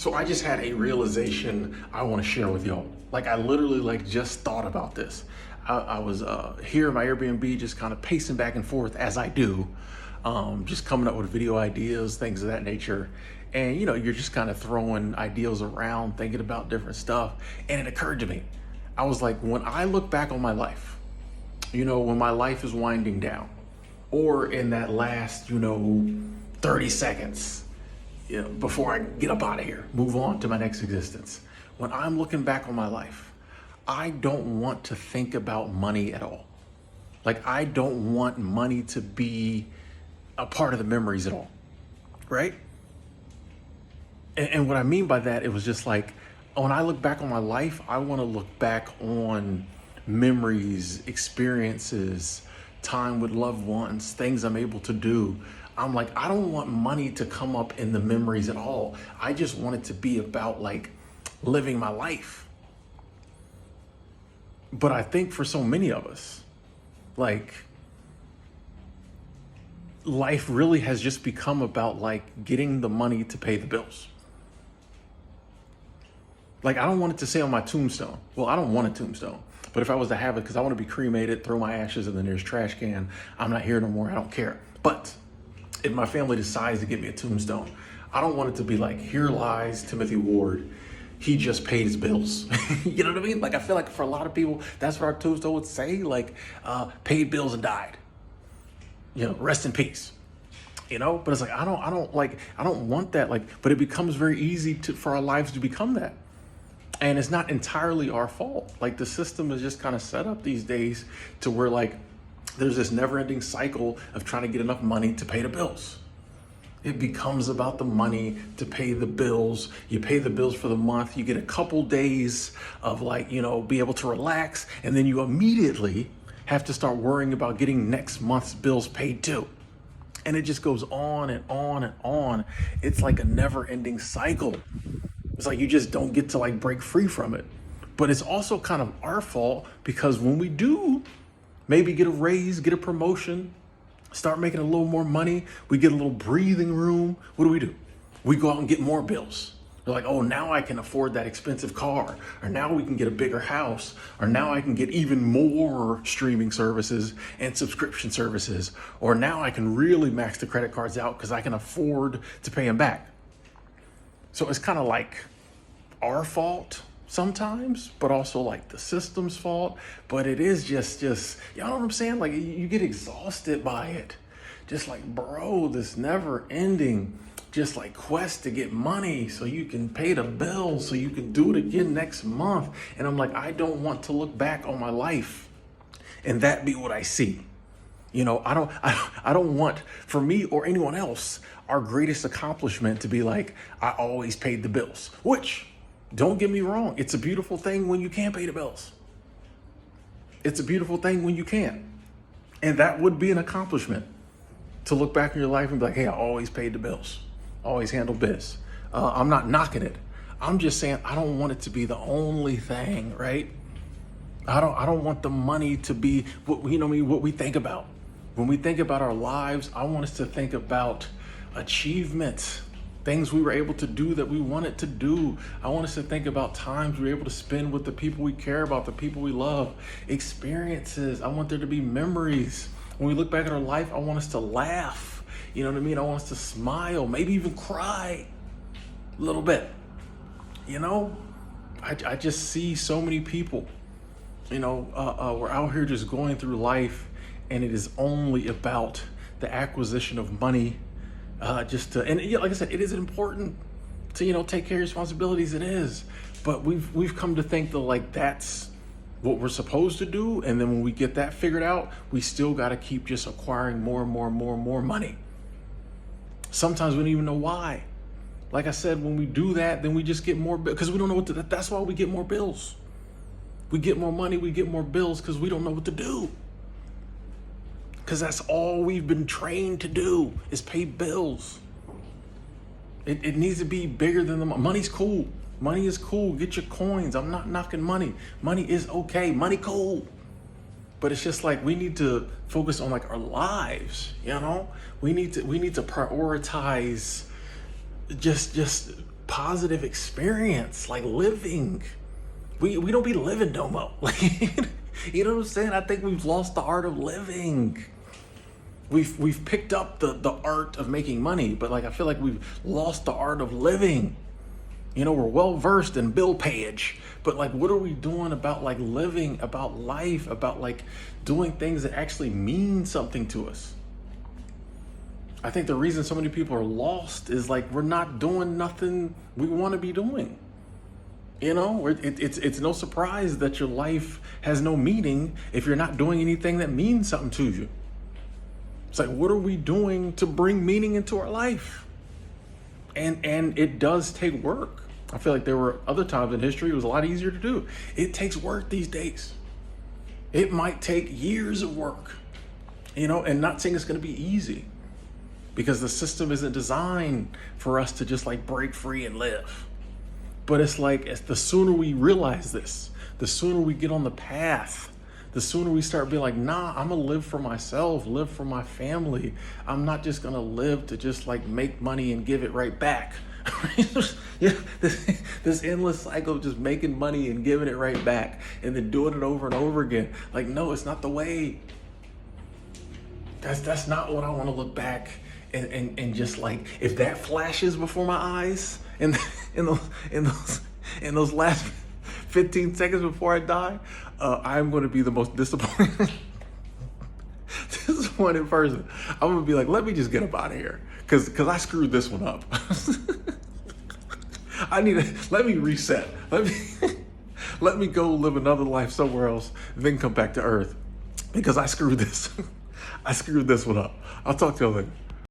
So I just had a realization I want to share with y'all. Like I literally just thought about this. I was here in my Airbnb, just kind of pacing back and forth as I do, just coming up with video ideas, things of that nature. And you're just kind of throwing ideas around, thinking about different stuff. And it occurred to me, I was like, when I look back on my life, when my life is winding down, or in that last, 30 seconds, before I get up out of here, move on to my next existence. When I'm looking back on my life, I don't want to think about money at all. Like I don't want money to be a part of the memories at all, right? And what I mean by that, it was just like, when I look back on my life, I want to look back on memories, experiences, time with loved ones, things I'm able to do. I'm like, I don't want money to come up in the memories at all. I just want it to be about like living my life. But I think for so many of us, like life really has just become about like getting the money to pay the bills. Like I don't want it to say on my tombstone. Well, I don't want a tombstone. But if I was to have it, because I want to be cremated, throw my ashes in the nearest trash can, I'm not here no more, I don't care. But if my family decides to give me a tombstone, I don't want it to be like, here lies Timothy Ward. He just paid his bills. You know what I mean? Like, I feel like for a lot of people, that's what our tombstone would say, like, paid bills and died. Rest in peace. But it's like, I don't want that. Like, but it becomes very easy for our lives to become that. And it's not entirely our fault. Like the system is just kind of set up these days to where like, there's this never-ending cycle of trying to get enough money to pay the bills. It becomes about the money to pay the bills. You pay the bills for the month. You get a couple days of like, be able to relax. And then you immediately have to start worrying about getting next month's bills paid too. And it just goes on and on and on. It's like a never-ending cycle. It's like you just don't get to like break free from it. But it's also kind of our fault because when we do maybe get a raise, get a promotion, start making a little more money, we get a little breathing room, what do? We go out and get more bills. We're like, oh, now I can afford that expensive car, or now we can get a bigger house, or now I can get even more streaming services and subscription services, or now I can really max the credit cards out because I can afford to pay them back. So it's kind of like our fault sometimes, but also like the system's fault. But it is just, you know what I'm saying? Like you get exhausted by it. Just like, bro, this never ending, just like quest to get money so you can pay the bills, so you can do it again next month. And I'm like, I don't want to look back on my life and that be what I see. I don't want, for me or anyone else, our greatest accomplishment to be like, I always paid the bills, which, don't get me wrong, it's a beautiful thing when you can pay the bills. It's a beautiful thing when you can. And that would be an accomplishment to look back in your life and be like, hey, I always paid the bills, always handled biz. I'm not knocking it. I'm just saying, I don't want it to be the only thing, right? I don't want the money to be what we think about. When we think about our lives, I want us to think about achievements, things we were able to do that we wanted to do. I want us to think about times we were able to spend with the people we care about, the people we love, experiences. I want there to be memories. When we look back at our life, I want us to laugh. You know what I mean? I want us to smile, maybe even cry a little bit. I just see so many people, we're out here just going through life, and it is only about the acquisition of money, like I said, it is important to, take care of responsibilities. It is, but we've come to think that like that's what we're supposed to do. And then when we get that figured out, we still got to keep just acquiring more and more and more and more money. Sometimes we don't even know why. Like I said, when we do that, then we just get more because we don't know what to, that's why we get more bills. We get more money, we get more bills because we don't know what to do. Because that's all we've been trained to do is pay bills. It needs to be bigger than the money's cool. Money is cool. Get your coins. I'm not knocking money. Money is okay. Money cool. But it's just like we need to focus on like our lives. We need to prioritize just positive experience, like living. We don't be living no more. Like, you know what I'm saying? I think we've lost the art of living. We've picked up the art of making money, but like I feel like we've lost the art of living. You know, we're well versed in bill payage, but like, what are we doing about like living, about life, about like doing things that actually mean something to us? I think the reason so many people are lost is like we're not doing nothing we want to be doing. You know, it's no surprise that your life has no meaning if you're not doing anything that means something to you. It's like, what are we doing to bring meaning into our life? And it does take work. I feel like there were other times in history it was a lot easier to do. It takes work these days. It might take years of work, you know, and not saying it's going to be easy, because the system isn't designed for us to just like break free and live. But it's like, the sooner we realize this, the sooner we get on the path, the sooner we start being like, nah, I'm gonna live for myself, live for my family. I'm not just gonna live to just like make money and give it right back. Yeah, this endless cycle of just making money and giving it right back and then doing it over and over again. Like, no, it's not the way. That's not what I want to look back and just like, if that flashes before my eyes in those last 15 seconds before I die, I'm going to be the most disappointed person. I'm going to be like, let me just get up out of here, because I screwed this one up. Let me reset. Let me go live another life somewhere else, then come back to Earth, because I screwed this one up. I'll talk to you later.